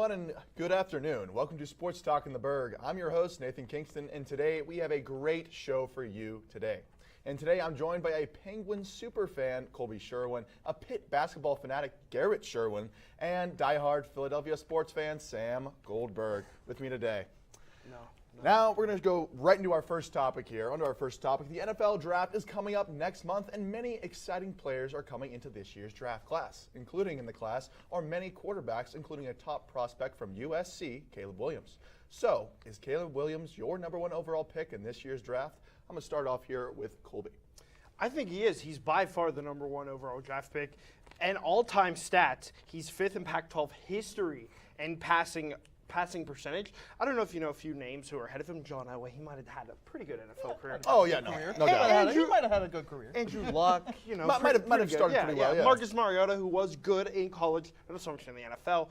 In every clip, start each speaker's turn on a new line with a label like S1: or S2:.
S1: everyone, and good afternoon. Welcome to Sports Talk in the Burgh. I'm your host, Nathan Kingston, and today we have a great show for you today. And today I'm joined by a Penguin superfan, Colby Sherwin, a Pitt basketball fanatic, Garrett Sherwin, and diehard Philadelphia sports fan, Sam Goldberg, with me today. Now we're going to go right into our first topic here. Onto our first topic, the NFL draft is coming up next month, and many exciting players are coming into this year's draft class. Including in the class are many quarterbacks, including a top prospect from USC, Caleb Williams. So, is Caleb Williams your #1 overall pick in this year's draft? I'm going to start off here with Colby.
S2: I think he is. He's by far the #1 overall draft pick. And all-time stats, he's 5th in Pac-12 history and passing percentage. I don't know if you know a few names who are ahead of him. John Elway, he might have had a pretty good NFL career.
S1: Oh, yeah, no doubt.
S3: He might have had a good career.
S2: Andrew Luck,
S1: might have started pretty well, yeah.
S2: Marcus Mariota, who was good in college, not so much in the NFL.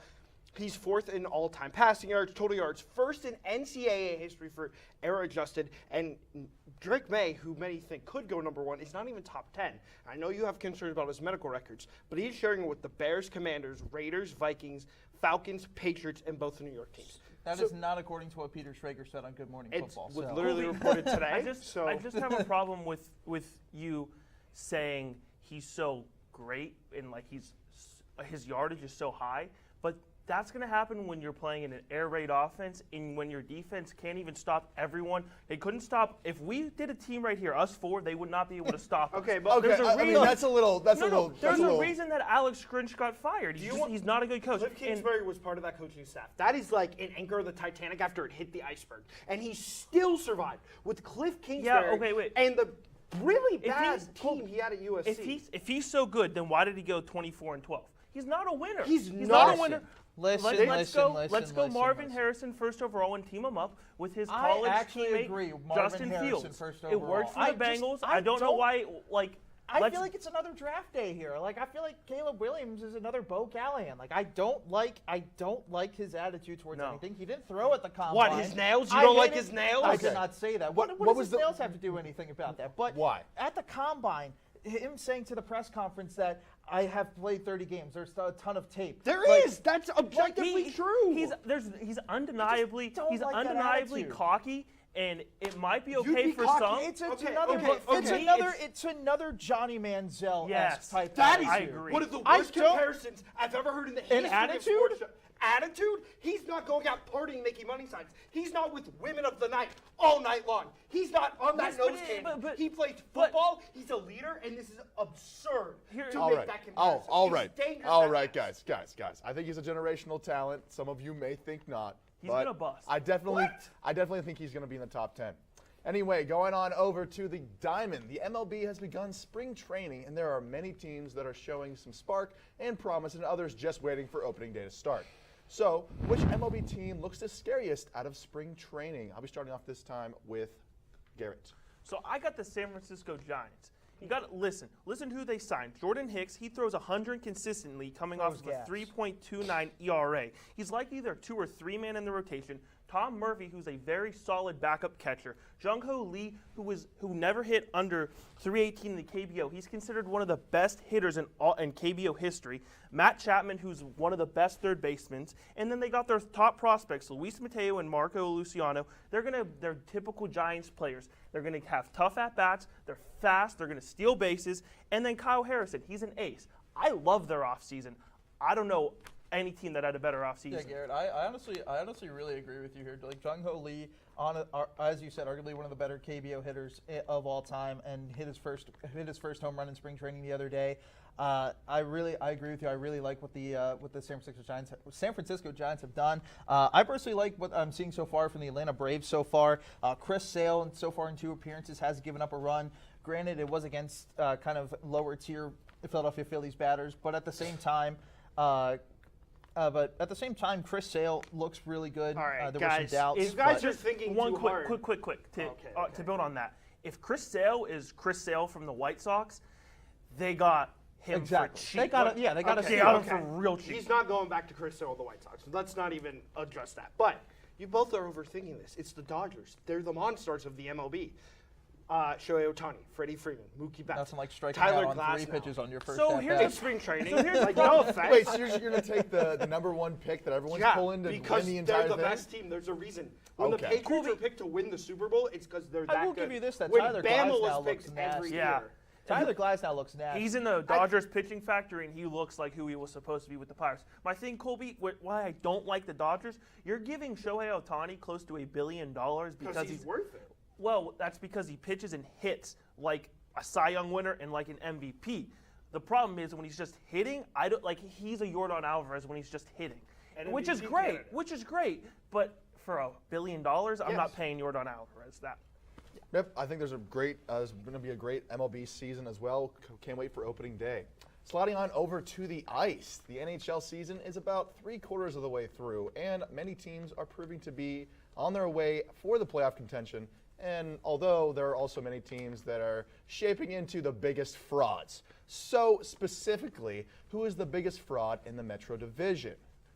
S2: He's 4th in all-time passing yards, total yards, 1st in NCAA history for error-adjusted, and Drake May, who many think could go #1, is not even top 10. I know you have concerns about his medical records, but he's sharing it with the Bears, Commanders, Raiders, Vikings, Falcons, Patriots, and both the New York teams.
S3: That is not according to what Peter Schrager said on Good Morning Football.
S2: It was literally reported today.
S4: I just have a problem with you saying he's so great and like his yardage is so high, but that's going to happen when you're playing in an air raid offense and when your defense can't even stop everyone. They couldn't stop. If we did a team right here, us four, they would not be able to stop us.
S2: Okay, but
S4: there's a reason.
S1: I mean, that's a little. There's
S4: a reason that Alex Grinch got fired. He's not a good coach.
S2: Cliff Kingsbury was part of that coaching staff. That is like an anchor of the Titanic after it hit the iceberg. And he still survived with Cliff Kingsbury and the really bad team he had at USC.
S4: If he's so good, then why did he go 24-12? He's not a winner.
S2: He's not a winner.
S4: Let's go Marvin Harrison first overall and team him up with his college teammate Justin Fields. It worked for the Bengals. I don't know why.
S3: I feel like it's another draft day here. I feel like Caleb Williams is another Bo Callahan. I don't like his attitude towards anything. He didn't throw at the combine.
S2: What, his nails? You don't like his nails?
S3: I did not say that. What does his nails have to do anything about that? But
S1: why?
S3: At the combine, him saying to the press conference that I have played 30 games. There's a ton of tape.
S2: There is. That's objectively true.
S4: He's undeniably cocky, and it might be okay for some.
S3: It's another Johnny Manziel-esque type.
S2: That is
S4: I agree.
S2: One of the worst comparisons I've ever heard in the history of sports. Attitude? He's not going out partying, making money signs. He's not with women of the night all night long. He's not on that nose candy. He plays football. He's a leader, and this is absurd to make that comparison.
S1: All right, guys. I think he's a generational talent. Some of you may think not.
S4: He's gonna bust.
S1: I definitely think he's gonna be in the top 10. Anyway, going on over to the Diamond. The MLB has begun spring training, and there are many teams that are showing some spark and promise, and others just waiting for opening day to start. So, which MLB team looks the scariest out of spring training? I'll be starting off this time with Garrett.
S4: So I got the San Francisco Giants. You got to listen to who they signed. Jordan Hicks, he throws 100 consistently, coming off of a 3.29 ERA. He's likely their 2 or 3 man in the rotation. Tom Murphy, who's a very solid backup catcher. Jung-Ho Lee, who never hit under 318 in the KBO. He's considered one of the best hitters in KBO history. Matt Chapman, who's one of the best third basemen. And then they got their top prospects, Luis Mateo and Marco Luciano. They're typical Giants players. They're going to have tough at-bats. They're fast. They're going to steal bases. And then Kyle Harrison, he's an ace. I love their offseason. I don't know any team that had a better offseason.
S3: Yeah, Garrett, I honestly really agree with you here. Like Jung-Ho Lee, as you said, arguably one of the better KBO hitters of all time, and hit his first home run in spring training the other day. I agree with you. I really like what the San Francisco Giants have done. I personally like what I'm seeing so far from the Atlanta Braves so far. Chris Sale, and so far in 2 appearances, has given up a run. Granted, it was against kind of lower tier Philadelphia Phillies batters, but at the same time. Chris Sale looks really good.
S2: All right,
S3: there
S2: guys,
S3: were some doubts.
S2: If guys are thinking
S4: one
S2: too hard.
S4: quick to build on that. If Chris Sale is Chris Sale from the White Sox, they got him for cheap.
S3: They got
S4: him for real cheap.
S2: He's not going back to Chris Sale of the White Sox. Let's not even address that. But you both are overthinking this. It's the Dodgers. They're the monsters of the MLB. Shohei Ohtani, Freddie Freeman, Mookie Betts,
S3: Nothing like striking
S2: Tyler
S3: out on
S2: Glasnow.
S3: 3 pitches on your first
S4: So
S3: at
S4: here's
S3: bat.
S2: It's spring training.
S4: So here's the
S2: like, no
S4: problem.
S2: offense.
S1: Wait, so you're going to take the number 1 pick that everyone's pulling to
S2: because
S1: win the entire
S2: they're the
S1: thing?
S2: best team. There's a reason. When the
S1: Okay.
S2: Patriots are picked to win the Super Bowl, it's because they're that
S3: I will
S2: good.
S3: give you this, that
S2: when
S3: Tyler
S2: Bama
S3: Glasnow
S2: was
S3: looks
S2: picked
S3: nasty.
S2: every
S4: Yeah.
S2: year.
S3: Tyler Glasnow looks nasty.
S4: He's in the Dodgers pitching factory, and he looks like who he was supposed to be with the Pirates. My thing, Colby, why I don't like the Dodgers, you're giving Shohei Ohtani close to $1 billion because
S2: he's worth it.
S4: Well, that's because he pitches and hits like a Cy Young winner and like an MVP. The problem is when he's just hitting, I don't like he's a Yordan Alvarez when he's just hitting,
S2: And
S4: which is
S2: MVP
S4: great.
S2: candidate.
S4: Which is great, but for $1 billion, I'm
S2: Yes.
S4: not paying Yordan Alvarez that.
S1: Yep, I think there's going to be a great MLB season as well. Can't wait for opening day. Sliding on over to the ice, the NHL season is about 3/4 of the way through, and many teams are proving to be on their way for the playoff contention. And although there are also many teams that are shaping into the biggest frauds. So specifically, who is the biggest fraud in the Metro Division?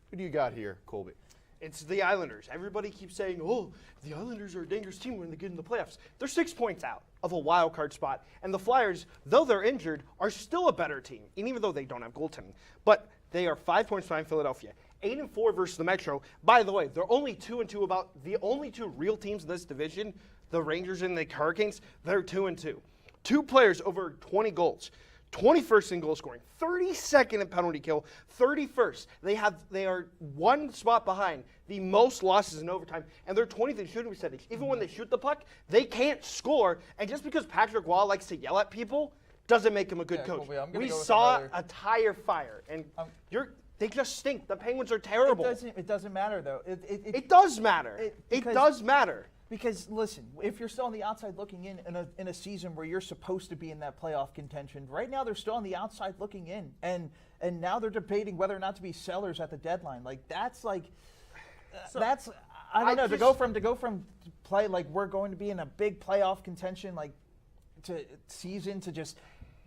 S1: Who do you got here, Colby?
S2: It's the Islanders. Everybody keeps saying, oh, the Islanders are a dangerous team when they get in the playoffs. They're 6 points out of a wild card spot. And the Flyers, though they're injured, are still a better team, and even though they don't have goaltending. But they are 5 points behind Philadelphia. 8-4 versus the Metro. By the way, they're only 2-2 about the only 2 real teams in this division, the Rangers and the Hurricanes. They're 2-2. 2 players over 20 goals. 21st in goal scoring, 32nd in penalty kill, 31st. They are 1 spot behind the most losses in overtime, and they're 20th in shooting percentage. Even when they shoot the puck, they can't score. And just because Patrick Waugh likes to yell at people doesn't make him a good
S3: Yeah,
S2: coach.
S3: Colby, I'm gonna
S2: We
S3: go with
S2: saw
S3: another-
S2: a tire fire, and they just stink. The Penguins are terrible.
S3: It doesn't matter, though.
S2: It does matter. It
S3: because-
S2: does matter.
S3: Because listen, if you're still on the outside looking in a season where you're supposed to be in that playoff contention, right now they're still on the outside looking in, and now they're debating whether or not to be sellers at the deadline. Like that's like that's I don't know to go from play like we're going to be in a big playoff contention like to season to just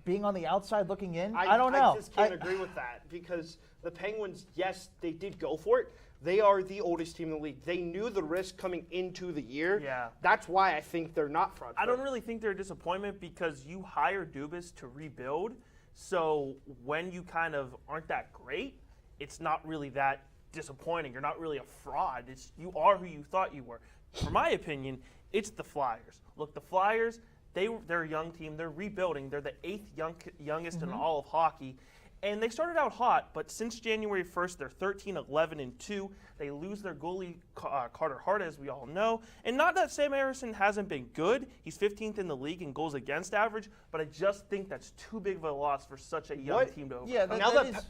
S3: being on the outside looking in. I don't know.
S2: I just can't agree with that because the Penguins, yes, they did go for it. They are the oldest team in the league. They knew the risk coming into the year.
S4: Yeah.
S2: That's why I think they're not fraud.
S4: I don't really think they're a disappointment because you hire Dubas to rebuild. So when you kind of aren't that great, it's not really that disappointing. You're not really a fraud. You are who you thought you were. For my opinion, it's the Flyers. Look, the Flyers, they're a young team. They're rebuilding. They're the 8th youngest in all of hockey. And they started out hot, but since January 1st, they're 13-11-2. They lose their goalie, Carter Hart, as we all know. And not that Sam Harrison hasn't been good. He's 15th in the league in goals against average, but I just think that's too big of a loss for such a young team to overcome.
S3: Yeah,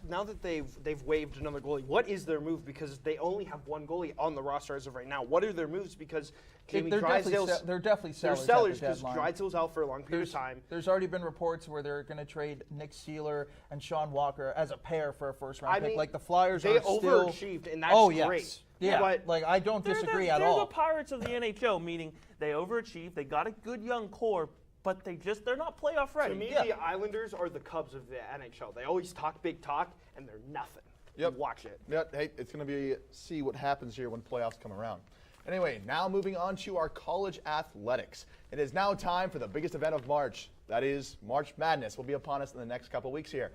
S2: Now that they've waived another goalie, what is their move? Because they only have 1 goalie on the roster as of right now. What are their moves? Because Jamie
S3: they're
S2: Drysdale's
S3: definitely
S2: they're
S3: sellers.
S2: sellers
S3: because
S2: because Drysdale's out for a long period of time.
S3: There's already been reports where they're going to trade Nick Seeler and Sean Walker as a pair for a first-round pick. Like the Flyers
S2: they
S3: are still
S2: overachieved, and that's
S3: yes.
S2: great.
S3: Yeah,
S2: But
S3: like I don't disagree at
S4: they're
S3: all.
S4: the Pirates of the NHL, meaning they overachieved. They got a good young core, but they're not playoff ready.
S2: to me, the Islanders are the Cubs of the NHL. They always talk big talk, and they're nothing.
S1: Yep.
S2: Watch it.
S1: Yeah, hey, it's going to be see what happens here when playoffs come around. Anyway, now moving on to our college athletics. It is now time for the biggest event of March. That is March Madness will be upon us in the next couple weeks here.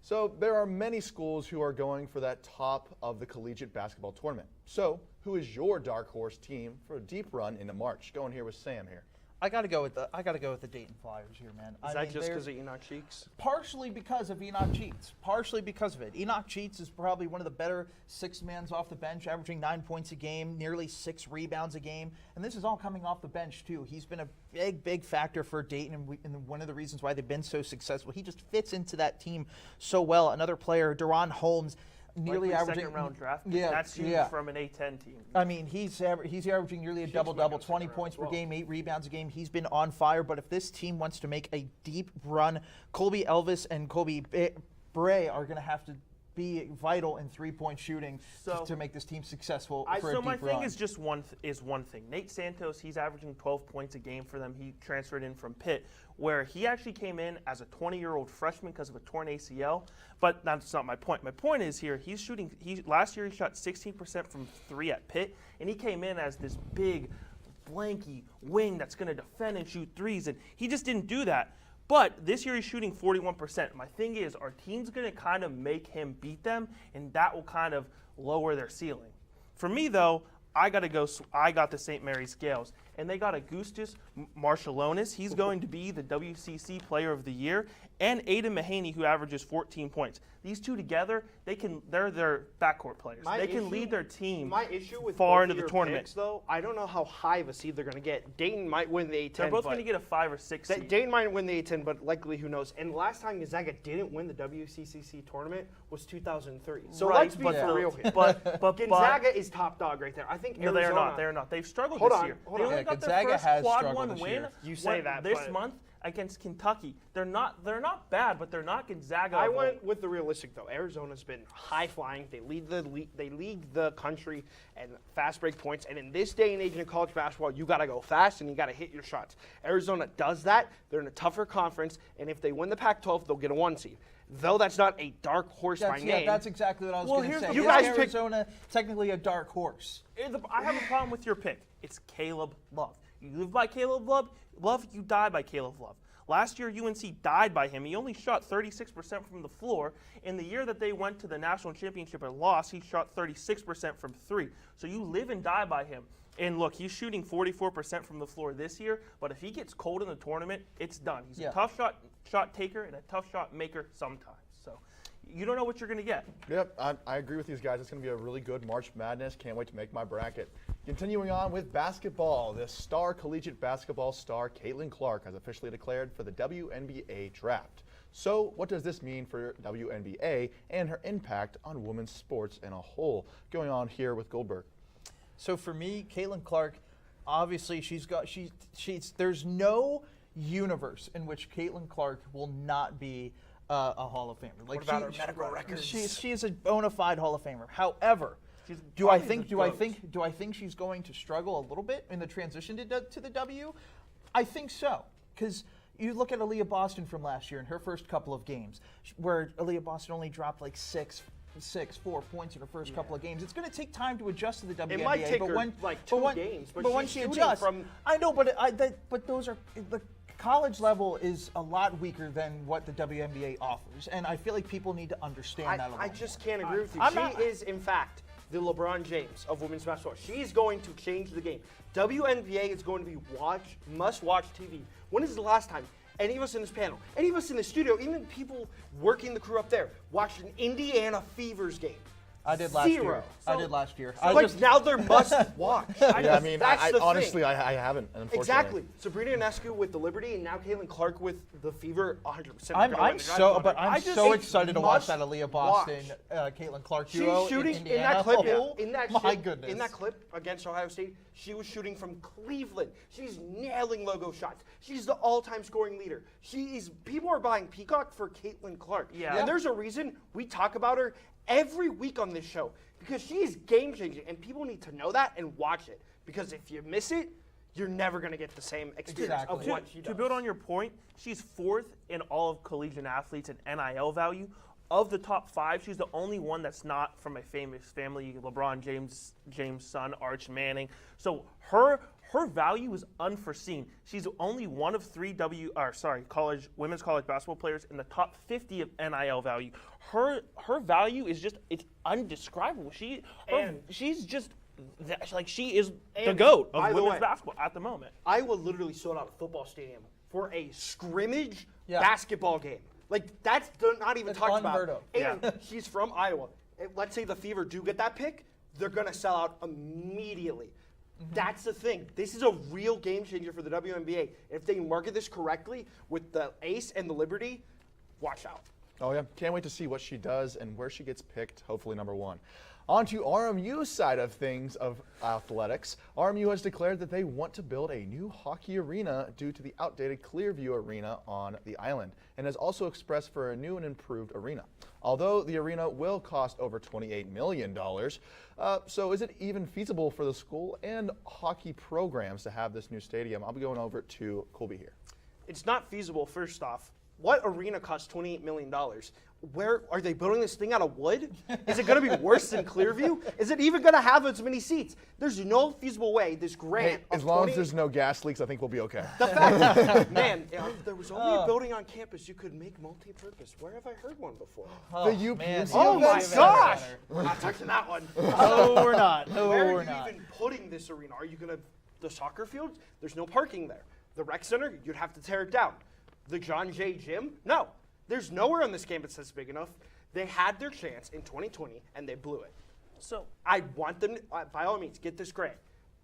S1: So there are many schools who are going for that top of the collegiate basketball tournament. So who is your dark horse team for a deep run into March? Going here with Sam here.
S3: I got to go with the Dayton Flyers here, man.
S2: Is that just because of Enoch Cheeks?
S3: Partially because of Enoch Cheats. Partially because of it. Enoch Cheats is probably one of the better 6-mans off the bench, averaging 9 points a game, nearly 6 rebounds a game. And this is all coming off the bench, too. He's been a big factor for Dayton, and one of the reasons why they've been so successful. He just fits into that team so well. Another player, Deron Holmes, nearly
S4: Likely
S3: averaging
S4: second-round draft pick.
S3: Yeah,
S4: That's huge
S3: yeah.
S4: from an A10 team.
S3: I mean, he's averaging nearly a double-double, 20 points per game, 8 rebounds a game. He's been on fire. But if this team wants to make a deep run, Colby Elvis and Colby Bray are going to have to be vital in 3-point shooting to make this team successful for a
S4: So
S3: deep
S4: my
S3: run.
S4: thing is just one thing. Nate Santos, he's averaging 12 points a game for them. He transferred in from Pitt, where he actually came in as a 20-year-old freshman because of a torn ACL. But that's not my point. My point is here, last year he shot 16% from 3 at Pitt, and he came in as this big blanky wing that's going to defend and shoot threes, and he just didn't do that. But this year he's shooting 41%. My thing is, our team's going to kind of make him beat them, and that will kind of lower their ceiling. For me, though, I got the St. Mary's Gales, and they got Augustus Marshallonis. He's going to be the WCC Player of the Year, and Aiden Mahaney, who averages 14 points. They's two together, they're their backcourt players. They can lead their team far into the tournament.
S2: Picks, though, I don't know how high of a seed they're going to get. Dayton might win the A10.
S4: They're both going to get a 5 or 6 seed.
S2: Dayton might win the A10, but likely who knows. And last time Gonzaga didn't win the WCCC tournament was 2003. So let's be for real here.
S4: But
S2: Gonzaga is top dog right there. I think Arizona.
S4: No, they are not. They are not. They've struggled
S2: Hold
S4: this
S2: on,
S4: year.
S2: hold
S4: They
S2: on.
S4: only got
S3: Gonzaga
S4: their first
S3: has
S4: quad
S3: struggled
S4: 1
S3: this
S4: win.
S3: year.
S2: You say that,
S4: this
S2: but-
S4: month against Kentucky. They're not bad, but they're not Gonzaga.
S2: I went with the realistic though. Arizona's been high flying. They lead the country and fast break points. And in this day and age in college basketball, you got to go fast and you got to hit your shots. Arizona does that. They're in a tougher conference, and if they win the Pac-12, they'll get a 1 seed. Though that's not a dark horse by name.
S3: That's exactly what I was going to say.
S2: You guys
S3: Is Arizona technically a dark horse?
S4: I have a problem with your pick. It's Caleb Love. You live by Caleb Love, you die by Caleb Love. Last year, UNC died by him. He only shot 36% from the floor. In the year that they went to the national championship and lost, he shot 36% from 3. So you live and die by him. And look, he's shooting 44% from the floor this year, but if he gets cold in the tournament, it's done. He's a tough shot taker and a tough shot maker sometimes. So you don't know what you're going to get.
S1: Yep, I agree with these guys. It's going to be a really good March Madness. Can't wait to make my bracket. Continuing on with basketball, the star collegiate basketball star Caitlin Clark has officially declared for the WNBA draft. So what does this mean for WNBA and her impact on women's sports in a whole? Going on here with Goldberg.
S3: So for me, Caitlin Clark, obviously there's no universe in which Caitlin Clark will not be a Hall of Famer.
S2: What about her medical records?
S3: She is a bona fide Hall of Famer. However, do I think she's going to struggle a little bit in the transition to the W? I think so, because you look at Aaliyah Boston from last year in her first couple of games, where Aaliyah Boston only dropped like 4 points in her first couple of games. It's going to take time to adjust to the WNBA.
S2: It might take her like 2 games, but
S3: once she adjusts, I know, but those are the college level is a lot weaker than what the WNBA offers, and I feel like people need to understand that a little
S2: I
S3: more.
S2: just can't agree with you.
S3: She
S2: is, in fact, the LeBron James of women's basketball. She's going to change the game. WNBA is going to be must-watch TV. When is the last time any of us in this panel, any of us in the studio, even people working the crew up there, watched an Indiana Fevers game?
S3: I did last year.
S2: Zero.
S3: I did last year.
S2: But now they're must-watch.
S1: I haven't. Unfortunately.
S2: Exactly. Sabrina Ionescu with the Liberty, and now Caitlin Clark with the Fever. 100%.
S3: I'm so excited to watch that Aaliyah Boston, Caitlin Clark duo.
S2: She's shooting
S3: in that clip.
S2: My
S3: goodness.
S2: In that clip against Ohio State, she was shooting from Cleveland. She's nailing logo shots. She's the all-time scoring leader. People are buying Peacock for Caitlin Clark.
S4: Yeah.
S2: And there's a reason we talk about her every week on this show, because she is game-changing, and people need to know that and watch it. Because if you miss it, you're never going to get the same experience of what she does.
S4: To build on your point, she's 4th in all of collegiate athletes in NIL value. Of the top 5, she's the only one that's not from a famous family. LeBron James' son, Arch Manning. So her value is unforeseen. She's only one of 3 women's college basketball players in the top 50 of NIL value. Her value is it's undescribable. She is the GOAT of women's basketball at the moment.
S2: Iowa literally sold out a football stadium for a scrimmage basketball game. Like, that's not even talked about. And she's from Iowa. Let's say the Fever do get that pick, they're going to sell out immediately. Mm-hmm. That's the thing. This is a real game changer for the WNBA. If they market this correctly with the Ace and the Liberty, watch out.
S1: Oh, yeah. Can't wait to see what she does and where she gets picked, hopefully number 1. On to RMU's side of things of athletics. RMU has declared that they want to build a new hockey arena due to the outdated Clearview Arena on the island, and has also expressed for a new and improved arena. Although the arena will cost over $28 million, so is it even feasible for the school and hockey programs to have this new stadium? I'll be going over to Colby here.
S2: It's not feasible, first off. what arena costs $28 million? Where are they building this thing out of wood? Is it going to be worse than Clearview? Is it even going to have as many seats? There's no feasible way this grant.
S1: Hey, as long as there's no gas leaks, I think we'll be okay.
S2: The fact, man, if there was only a building on campus you could make multi-purpose. Where have I heard one before?
S1: The UP.
S3: man.
S2: Oh my
S3: Event
S2: gosh!
S3: Center.
S2: We're not touching that one.
S3: No, we're not. No,
S2: Where
S3: we're
S2: are you
S3: not.
S2: even putting this arena? Are you going to the soccer fields? There's no parking there. The rec center, you'd have to tear it down. The John Jay Gym? No. There's nowhere on this campus that's big enough. They had their chance in 2020, and they blew it.
S4: So
S2: I want them, by all means, get this grant.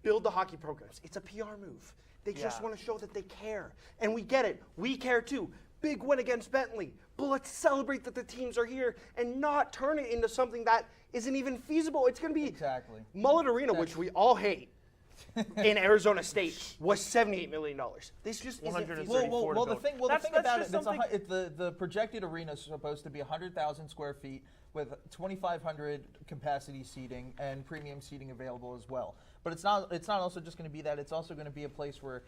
S2: Build the hockey programs. It's a PR move. They just
S3: Yeah.
S2: want to show that they care. And we get it. We care too. Big win against Bentley. But let's celebrate that the teams are here and not turn it into something that isn't even feasible. It's going to be
S3: Exactly.
S2: Mullet Arena, which we all hate, in Arizona State, was $78 million. This just isn't
S4: 130.
S2: feasible.
S3: Well, the
S4: build.
S3: thing
S4: That's
S3: about
S4: just
S3: it,
S4: something-
S3: the projected arena is supposed to be 100,000 square feet with 2,500 capacity seating and premium seating available as well. But it's not also just going to be that. It's also going to be a place where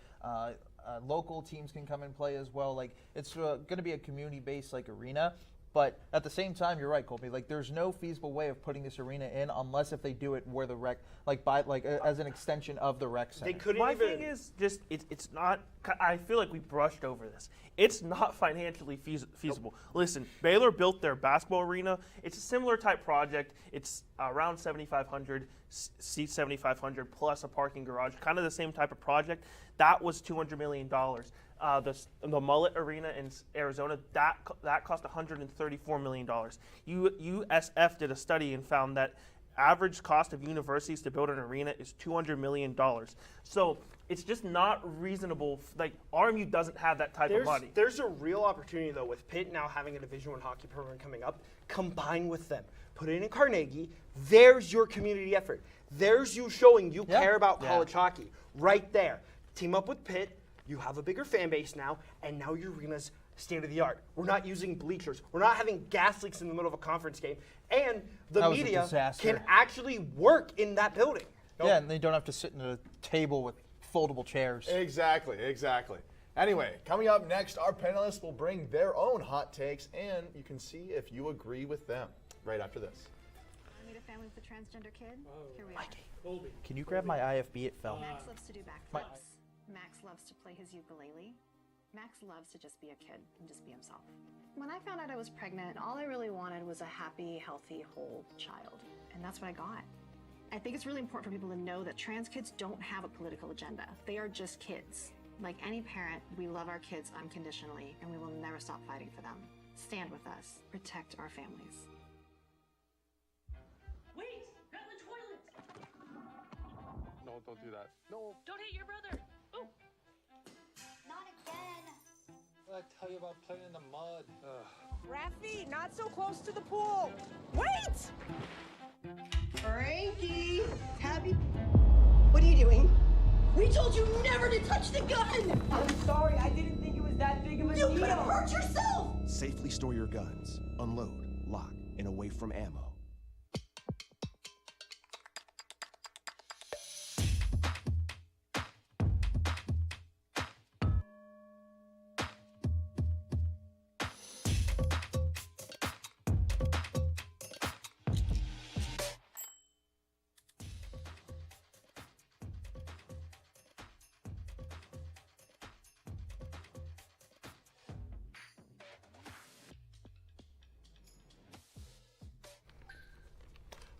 S3: local teams can come and play as well. Like it's going to be a community-based like arena. But at the same time, you're right, Colby. Like, there's no feasible way of putting this arena in unless if they do it where the rec, as an extension of the rec center.
S2: They couldn't
S4: my
S2: even.
S4: thing is just it's not. I feel like we brushed over this. It's not financially feasible. Listen, Baylor built their basketball arena. It's a similar type project. It's around 7,500 seats, 7,500 plus a parking garage. Kind of the same type of project. That was $200 million. The Mullet Arena in Arizona, that cost $134 million. USF did a study and found that average cost of universities to build an arena is $200 million. So it's just not reasonable. Like RMU doesn't have that type of money.
S2: There's a real opportunity though with Pitt now having a Division I hockey program coming up. Combine with them, put it in Carnegie. There's your community effort. There's you showing you care about college hockey right there. Team up with Pitt. You have a bigger fan base now, and now your arena's state of the art. We're not using bleachers. We're not having gas leaks in the middle of a conference game, and the
S3: That was a
S2: media
S3: disaster.
S2: can actually work in that building.
S3: Yeah, and they don't have to sit in a table with foldable chairs.
S1: Exactly. Anyway, coming up next, our panelists will bring their own hot takes, and you can see if you agree with them right after this.
S5: I need a family with a transgender kid. Here we are.
S3: Can you grab my IFB? It fell.
S5: Max loves to do backflips. Max loves to play his ukulele. Max loves to just be a kid and just be himself. When I found out I was pregnant, all I really wanted was a happy, healthy, whole child. And that's what I got. I think it's really important for people to know that trans kids don't have a political agenda. They are just kids. Like any parent, we love our kids unconditionally, and we will never stop fighting for them. Stand with us. Protect our families.
S6: Wait! Not in the toilet!
S7: No, don't do that. No.
S6: Don't hit your brother! Oh!
S8: Not again.
S7: What did I tell you about playing in the mud?
S9: Raffy, not so close to the pool. Wait!
S10: Frankie, Tabby, what are you doing? We told you never to touch the gun!
S9: I'm sorry, I didn't think it was that big of a
S10: You
S9: deal.
S10: could have hurt yourself!
S11: Safely store your guns, unload, lock, and away from ammo.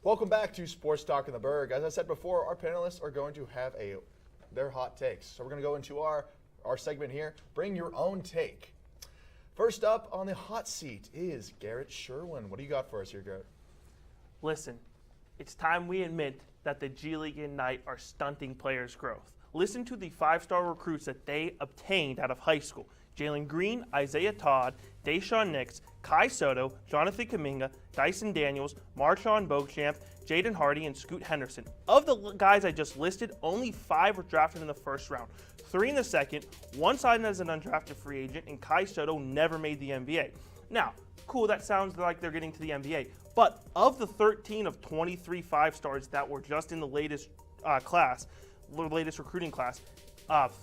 S1: Welcome back to Sports Talk in the Burgh. As I said before, our panelists are going to have their hot takes. So we're going to go into our segment here. Bring your own take. First up on the hot seat is Garrett Sherwin. What do you got for us here, Garrett?
S4: Listen, it's time we admit that the G League Ignite are stunting players' growth. Listen to the 5-star recruits that they obtained out of high school. Jalen Green, Isaiah Todd, Deshaun Nix, Kai Soto, Jonathan Kuminga, Dyson Daniels, Marshawn Beauchamp, Jaden Hardy, and Scoot Henderson. Of the guys I just listed, only 5 were drafted in the first round, 3 in the second, 1 signed as an undrafted free agent, and Kai Soto never made the NBA. Now, cool, that sounds like they're getting to the NBA, but of the 13 of 23 5-stars that were just in the latest latest recruiting class,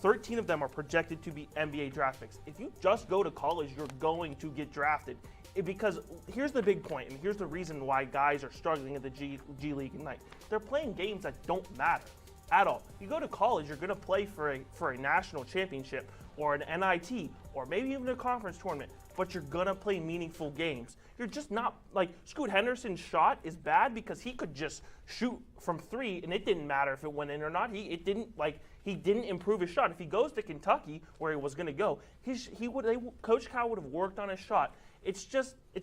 S4: 13 of them are projected to be NBA draft picks. If you just go to college, you're going to get drafted. Because here's the big point, and here's the reason why guys are struggling at the G League Ignite. They're playing games that don't matter at all. You go to college, you're going to play for a national championship or an NIT or maybe even a conference tournament, but you're going to play meaningful games. You're just not, like, Scoot Henderson's shot is bad because he could just shoot from 3 and it didn't matter if it went in or not. He didn't improve his shot. If he goes to Kentucky where he was going to go, Coach Cal would have worked on his shot. It's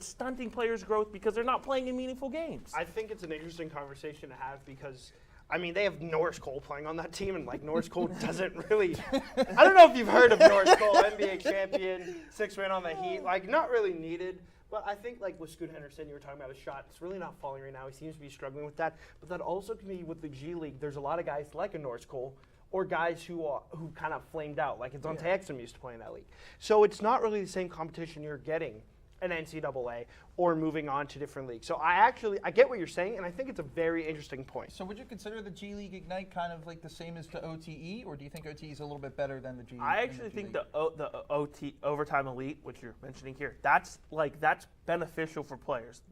S4: stunting players' growth because they're not playing in meaningful games.
S2: I think it's an interesting conversation to have because, I mean, they have Norris Cole playing on that team, and, like, Norris Cole doesn't really – I don't know if you've heard of Norris Cole, NBA champion, 6-win on the Heat. Like, not really needed. But I think, like, with Scoot Henderson, you were talking about his shot. It's really not falling right now. He seems to be struggling with that. But that also can be with the G League. There's a lot of guys like a Norris Cole or guys who kind of flamed out, like Dante Exum used to play in that league. So it's not really the same competition you're getting an NCAA or moving on to different leagues. So I get what you're saying, and I think it's a very interesting point.
S3: So would you consider the G League Ignite kind of like the same as the OTE, or do you think OTE is a little bit better than the G League?
S4: I actually think the OT Overtime Elite, which you're mentioning here, that's beneficial for players.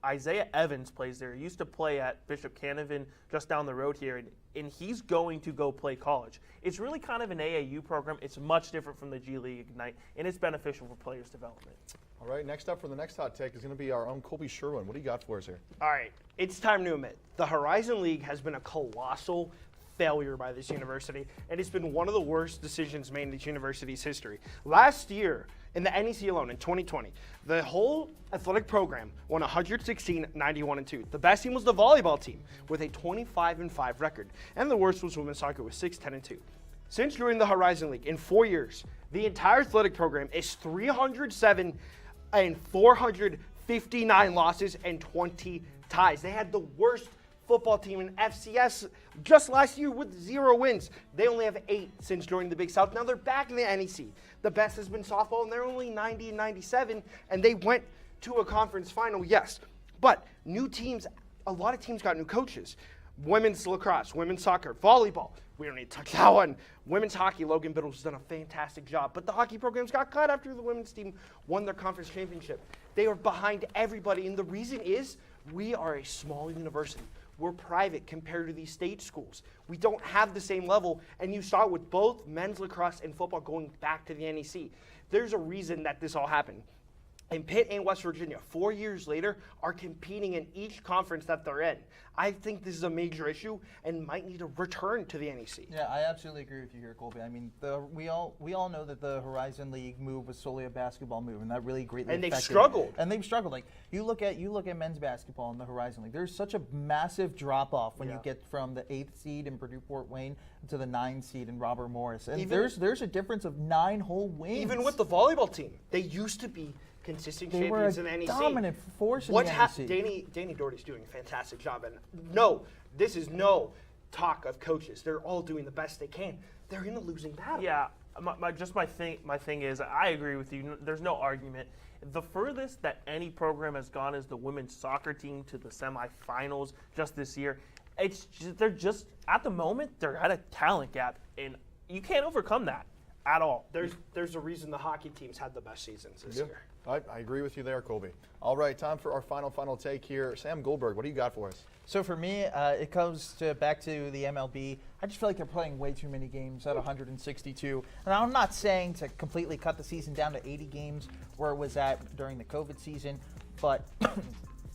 S4: Isaiah Evans plays there. He used to play at Bishop Canavan just down the road here, and he's going to go play college. It's really kind of an AAU program. It's much different from the G League Ignite, and it's beneficial for players' development.
S1: All right, next up for the next hot take is going to be our own Colby Sherwin. What do you got for us here?
S2: All right, it's time to admit, the Horizon League has been a colossal failure by this university, and it's been one of the worst decisions made in this university's history. Last year, in the NEC alone, in 2020, the whole athletic program won 116, 91-2. The best team was the volleyball team with a 25-5 record, and the worst was women's soccer with 6-10-2. Since joining the Horizon League in 4 years, the entire athletic program is 307 and 459 losses and 20 ties. They had the worst football team in FCS just last year with 0 wins. They only have 8 since joining the Big South. Now they're back in the NEC. The best has been softball, and they're only 90 and 97, and they went to a conference final, yes. But new teams, a lot of teams got new coaches. Women's lacrosse, women's soccer, volleyball. We don't need to touch that one. Women's hockey, Logan Biddles has done a fantastic job. But the hockey programs got cut after the women's team won their conference championship. They are behind everybody, and the reason is we are a small university. We're private compared to these state schools. We don't have the same level, and you saw it with both men's lacrosse and football going back to the NEC. There's a reason that this all happened. And Pitt and West Virginia, 4 years later, are competing in each conference that they're in. I think this is a major issue and might need to return to the NEC.
S3: Yeah, I absolutely agree with you here, Colby. I mean, we all know that the Horizon League move was solely a basketball move, and that really greatly
S2: and
S3: affected.
S2: They've struggled.
S3: And they've struggled. Like you look at men's basketball in the Horizon League. There's such a massive drop off when you get from the 8th seed in Purdue Fort Wayne to the 9th seed in Robert Morris, and there's a difference of 9 whole wins.
S2: Even with the volleyball team, they used to be consistent champions in the NEC.
S3: Dominant force in the NEC.
S2: Danny Doherty's doing a fantastic job, and no, this is no talk of coaches. They're all doing the best they can. They're in a losing battle.
S4: Yeah, my thing is, I agree with you. There's no argument. The furthest that any program has gone is the women's soccer team to the semifinals just this year. They're just at the moment they're at a talent gap, and you can't overcome that at all.
S2: There's a reason the hockey teams had the best seasons this year.
S1: I agree with you there, Colby. All right, time for our final take here. Sam Goldberg, what do you got for us?
S3: So for me, it comes back to the MLB. I just feel like they're playing way too many games at 162. And I'm not saying to completely cut the season down to 80 games where it was at during the COVID season, but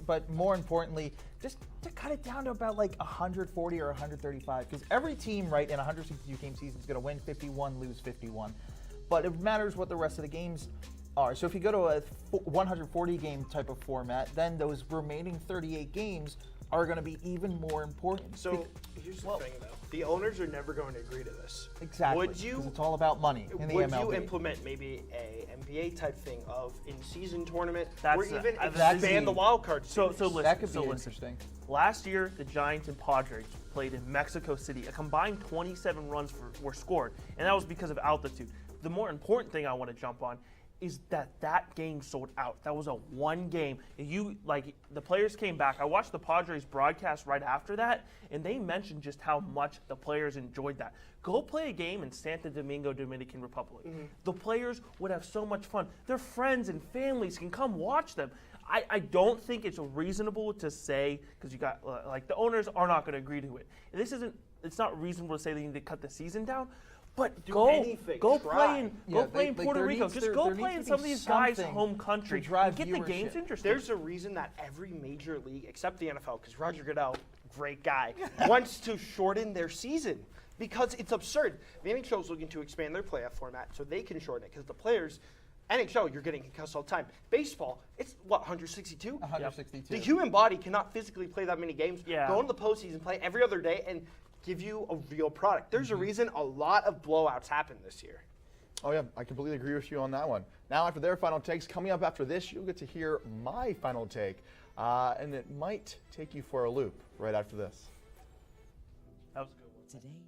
S3: but more importantly, just to cut it down to about like 140 or 135. Because every team, right, in a 162-game season is going to win 51, lose 51. But it matters what the rest of the games are. So if you go to a 140-game type of format, then those remaining 38 games are going to be even more important.
S2: So here's the thing, though. The owners are never going to agree to this.
S3: Exactly.
S2: Would you?
S3: Because it's all about money in the MLB.
S2: Would you implement maybe a NBA type thing of in-season tournament, or even
S4: expand
S2: expand the wild card?
S4: So listen.
S3: That could be interesting.
S4: Last year, the Giants and Padres played in Mexico City. A combined 27 runs were scored, and that was because of altitude. The more important thing I want to jump on is that game sold out. That was a one game. The players came back. I watched the Padres broadcast right after that, and they mentioned just how much the players enjoyed that. Go play a game in Santo Domingo, Dominican Republic. The players would have so much fun. Their friends and families can come watch them. I don't think it's reasonable to say, because you got the owners are not going to agree to it. It's not reasonable to say they need to cut the season down. But go play in Puerto Rico. Just go play in some of these guys' home country and get the games interesting.
S2: There's a reason that every major league, except the NFL, because Roger Goodell, great guy, wants to shorten their season because it's absurd. The NHL is looking to expand their playoff format so they can shorten it because the players, NHL, you're getting concussed all the time. Baseball, it's 162?
S3: 162.
S2: The human body cannot physically play that many games.
S4: Yeah.
S2: Go into the postseason, play every other day, and give you a real product. There's a reason a lot of blowouts happened this year.
S1: Oh, yeah, I completely agree with you on that one. Now, after their final takes, coming up after this, you'll get to hear my final take, and it might take you for a loop right after this.
S4: That was a good one.
S12: Today,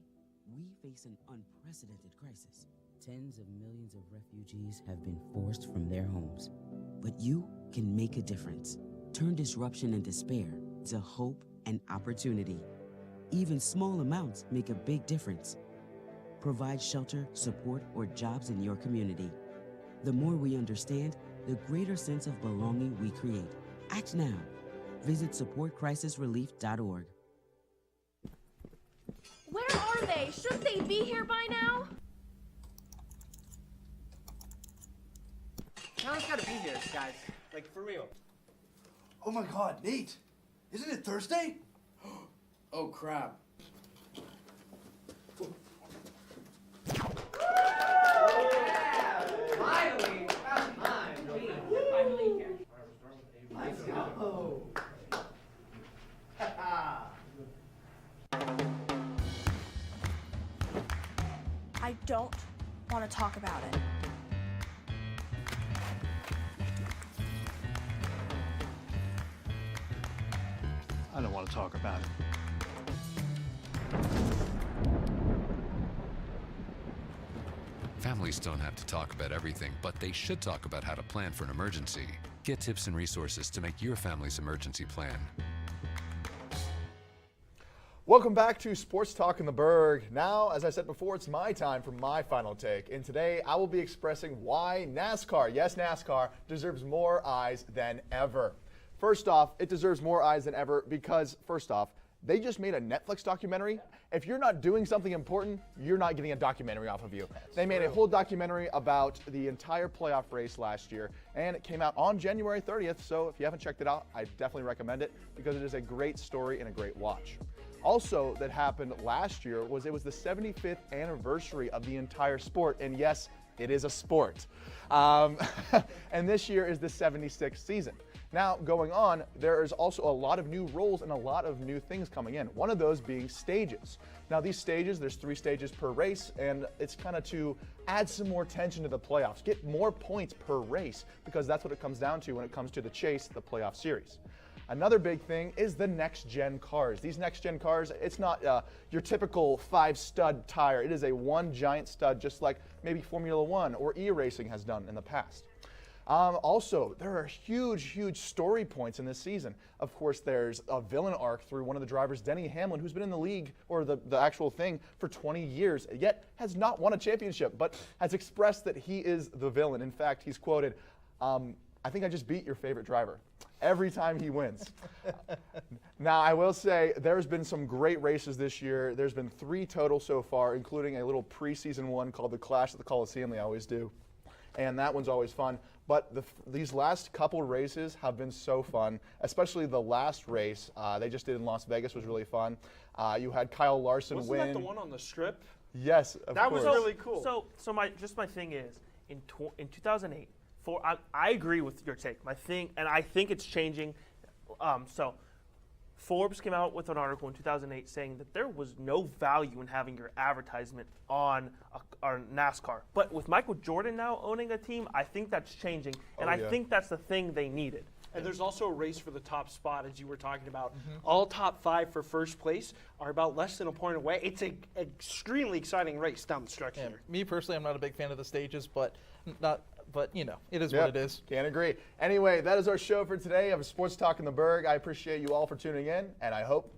S12: we face an unprecedented crisis. Tens of millions of refugees have been forced from their homes. But you can make a difference. Turn disruption and despair to hope and opportunity. Even small amounts make a big difference. Provide shelter, support, or jobs in your community. The more we understand, the greater sense of belonging we create. Act now. Visit supportcrisisrelief.org.
S13: Where are they? Shouldn't they be here by now?
S2: Talent's gotta be here, guys. Like, for real.
S14: Oh my God, Nate! Isn't it Thursday? Oh crap.
S10: Finally! About time.
S6: Finally here.
S10: Let's go.
S13: I don't want to talk about it.
S14: I don't want to talk about it.
S15: Families don't have to talk about everything, but they should talk about how to plan for an emergency. Get tips and resources to make your family's emergency plan.
S1: Welcome back to Sports Talk in the Burgh. Now, as I said before, it's my time for my final take. And today, I will be expressing why NASCAR, yes, NASCAR, deserves more eyes than ever. First off, it deserves more eyes than ever because, first off, they just made a Netflix documentary. If you're not doing something important, you're not getting a documentary off of you. They made a whole documentary about the entire playoff race last year, and it came out on January 30th, so if you haven't checked it out, I definitely recommend it because it is a great story and a great watch. Also, that happened last year was it was the 75th anniversary of the entire sport, and yes, it is a sport. And this year is the 76th season. Now, going on, there is also a lot of new rules and a lot of new things coming in. One of those being stages. Now, these stages, there's 3 stages per race, and it's kind of to add some more tension to the playoffs, get more points per race, because that's what it comes down to when it comes to the chase, the playoff series. Another big thing is the next-gen cars. These next-gen cars, it's not your typical 5-stud tire. It is a one giant stud, just like maybe Formula One or e-racing has done in the past. Also, there are huge story points in this season. Of course, there's a villain arc through one of the drivers, Denny Hamlin, who's been in the league, or the actual thing, for 20 years, yet has not won a championship, but has expressed that he is the villain. In fact, he's quoted, I think I just beat your favorite driver every time he wins. Now, I will say there's been some great races this year. There's been 3 total so far, including a little preseason one called the Clash at the Coliseum they always do. And that one's always fun. But these last couple races have been so fun, especially the last race they just did in Las Vegas was really fun. You had Kyle Larson win.
S2: Wasn't that the one on the strip?
S1: Yes, of course.
S2: That was really cool.
S4: So my thing is, in 2008, I agree with your take. My thing, and I think it's changing. So Forbes came out with an article in 2008 saying that there was no value in having your advertisement on our NASCAR. But with Michael Jordan now owning a team, I think that's changing, and I think that's the thing they needed.
S2: And there's also a race for the top spot, as you were talking about. All top 5 for first place are about less than a point away. It's an extremely exciting race down the stretch here.
S3: Me personally, I'm not a big fan of the stages, but but it is
S1: Yep,
S3: what it is.
S1: Can't agree. Anyway, that is our show for today of Sports Talk in the Burgh. I appreciate you all for tuning in, and I hope